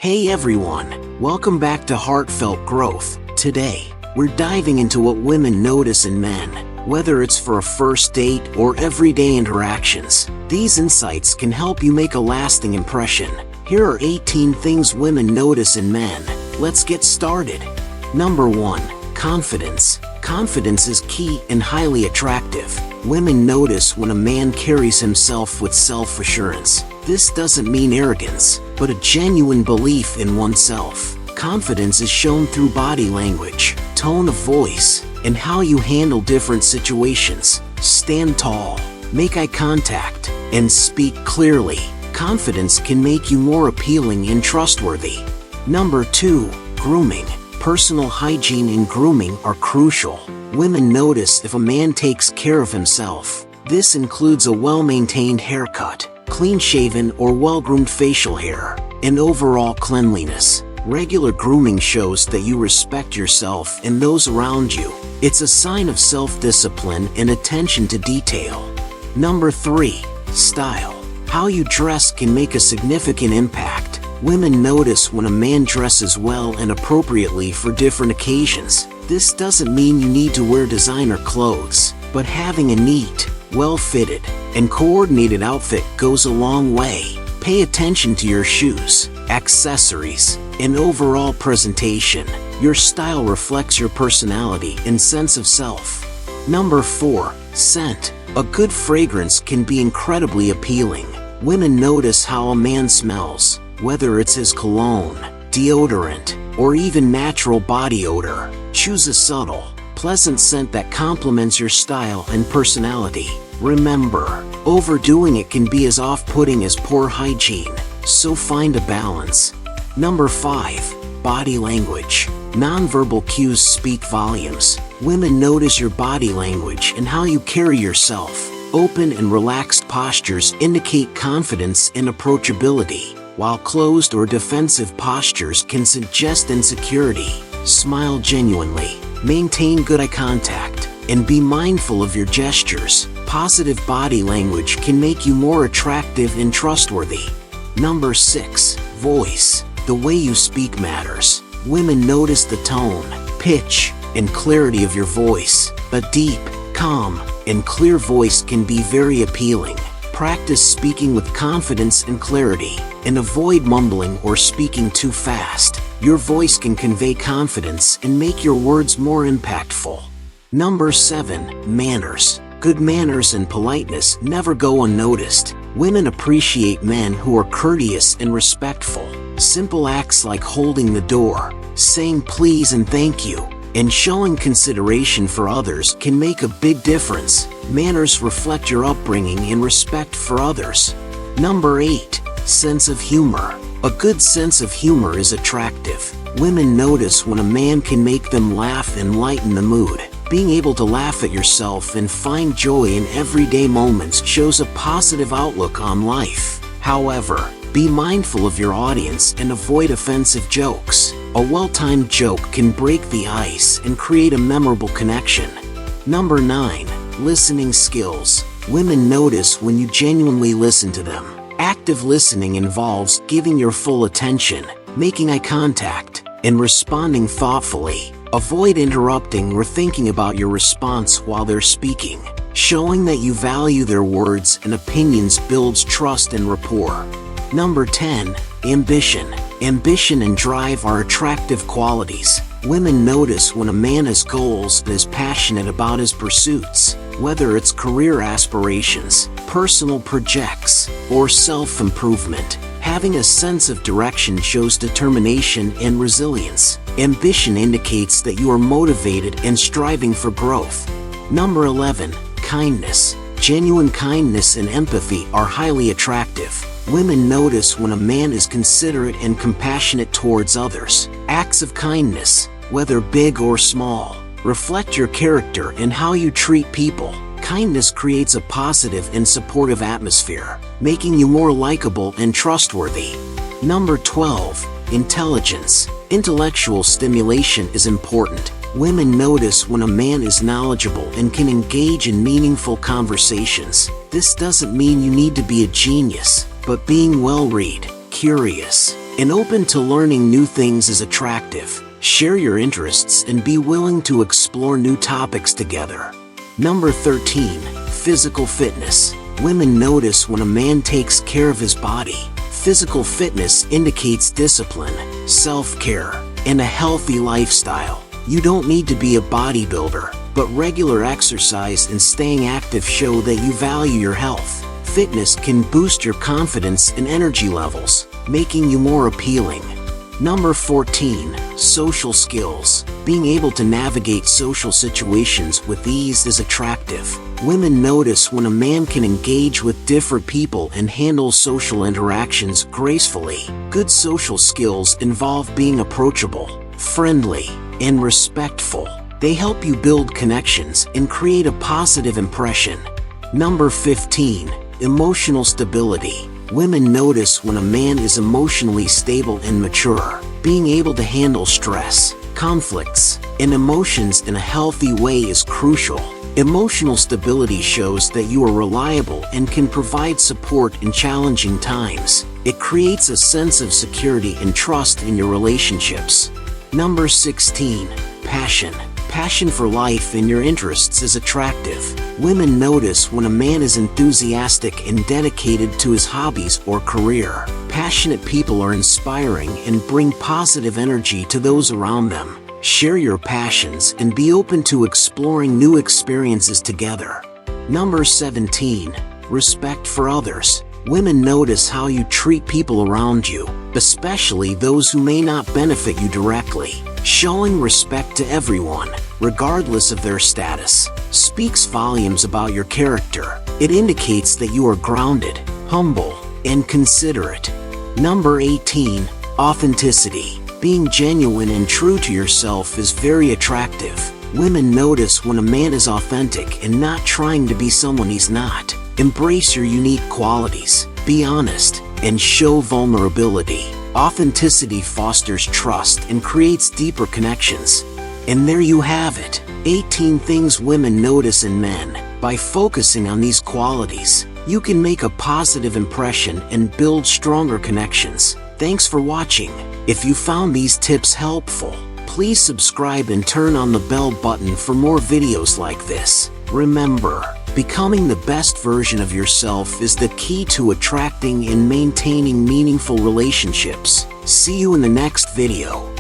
Hey everyone, welcome back to Heartfelt Growth. Today, we're diving into what women notice in men, whether it's for a first date or everyday interactions. These insights can help you make a lasting impression. Here are 18 things women notice in men. Let's get started. Number 1. Confidence. Confidence is key and highly attractive. Women notice when a man carries himself with self-assurance. This doesn't mean arrogance, but a genuine belief in oneself. Confidence is shown through body language, tone of voice, and how you handle different situations. Stand tall, make eye contact, and speak clearly. Confidence can make you more appealing and trustworthy. Number 2. Grooming. Personal hygiene and grooming are crucial. Women notice if a man takes care of himself. This includes a well-maintained haircut, clean-shaven or well-groomed facial hair, and overall cleanliness. Regular grooming shows that you respect yourself and those around you. It's a sign of self-discipline and attention to detail. Number 3. Style. How you dress can make a significant impact. Women notice when a man dresses well and appropriately for different occasions. This doesn't mean you need to wear designer clothes, but having a neat, well-fitted, and coordinated outfit goes a long way. Pay attention to your shoes, accessories, and overall presentation. Your style reflects your personality and sense of self. Number 4. Scent. A good fragrance can be incredibly appealing. Women notice how a man smells, whether it's his cologne, deodorant, or even natural body odor. Choose a subtle, pleasant scent that complements your style and personality. Remember, overdoing it can be as off-putting as poor hygiene, so find a balance. Number 5. Body language. Nonverbal cues speak volumes. Women notice your body language and how you carry yourself. Open and relaxed postures indicate confidence and approachability, while closed or defensive postures can suggest insecurity. Smile genuinely, maintain good eye contact, and be mindful of your gestures. Positive body language can make you more attractive and trustworthy. Number 6. Voice. The way you speak matters. Women notice the tone, pitch, and clarity of your voice. A deep, calm, and clear voice can be very appealing. Practice speaking with confidence and clarity, and avoid mumbling or speaking too fast. Your voice can convey confidence and make your words more impactful. Number 7. Manners. Good manners and politeness never go unnoticed. Women appreciate men who are courteous and respectful. Simple acts like holding the door, saying please and thank you, and showing consideration for others can make a big difference. Manners reflect your upbringing and respect for others. Number 8. Sense of humor. A good sense of humor is attractive. Women notice when a man can make them laugh and lighten the mood. Being able to laugh at yourself and find joy in everyday moments shows a positive outlook on life. However, be mindful of your audience and avoid offensive jokes. A well-timed joke can break the ice and create a memorable connection. Number 9. Listening skills. Women notice when you genuinely listen to them. Active listening involves giving your full attention, making eye contact, and responding thoughtfully. Avoid interrupting or thinking about your response while they're speaking. Showing that you value their words and opinions builds trust and rapport. Number 10. Ambition. Ambition and drive are attractive qualities. Women notice when a man has goals and is passionate about his pursuits, whether it's career aspirations, personal projects, or self-improvement. Having a sense of direction shows determination and resilience. Ambition indicates that you are motivated and striving for growth. Number 11. Kindness. Genuine kindness and empathy are highly attractive. Women notice when a man is considerate and compassionate towards others. Acts of kindness, whether big or small, reflect your character and how you treat people. Kindness creates a positive and supportive atmosphere, making you more likable and trustworthy. Number 12. Intelligence. Intellectual stimulation is important. Women notice when a man is knowledgeable and can engage in meaningful conversations. This doesn't mean you need to be a genius, but being well-read, curious, and open to learning new things is attractive. Share your interests and be willing to explore new topics together. Number 13. Physical fitness. Women notice when a man takes care of his body. Physical fitness indicates discipline, self-care, and a healthy lifestyle. You don't need to be a bodybuilder, but regular exercise and staying active show that you value your health. Fitness can boost your confidence and energy levels, making you more appealing. Number 14. Social skills. Being able to navigate social situations with ease is attractive. Women notice when a man can engage with different people and handle social interactions gracefully. Good social skills involve being approachable, friendly, and respectful. They help you build connections and create a positive impression. Number 15. Emotional stability. Women notice when a man is emotionally stable and mature. Being able to handle stress, conflicts, and emotions in a healthy way is crucial. Emotional stability shows that you are reliable and can provide support in challenging times. It creates a sense of security and trust in your relationships. Number 16. Passion. Passion for life and your interests is attractive. Women notice when a man is enthusiastic and dedicated to his hobbies or career. Passionate people are inspiring and bring positive energy to those around them. Share your passions and be open to exploring new experiences together. Number 17. Respect for others. Women notice how you treat people around you, especially those who may not benefit you directly. Showing respect to everyone, regardless of their status, speaks volumes about your character. It indicates that you are grounded, humble, and considerate. Number 18. Authenticity. Being genuine and true to yourself is very attractive. Women notice when a man is authentic and not trying to be someone he's not. Embrace your unique qualities, be honest, and show vulnerability. Authenticity fosters trust and creates deeper connections. And there you have it, 18 things women notice in men. By focusing on these qualities, you can make a positive impression and build stronger connections. Thanks for watching. If you found these tips helpful, please subscribe and turn on the bell button for more videos like this. Remember, becoming the best version of yourself is the key to attracting and maintaining meaningful relationships. See you in the next video.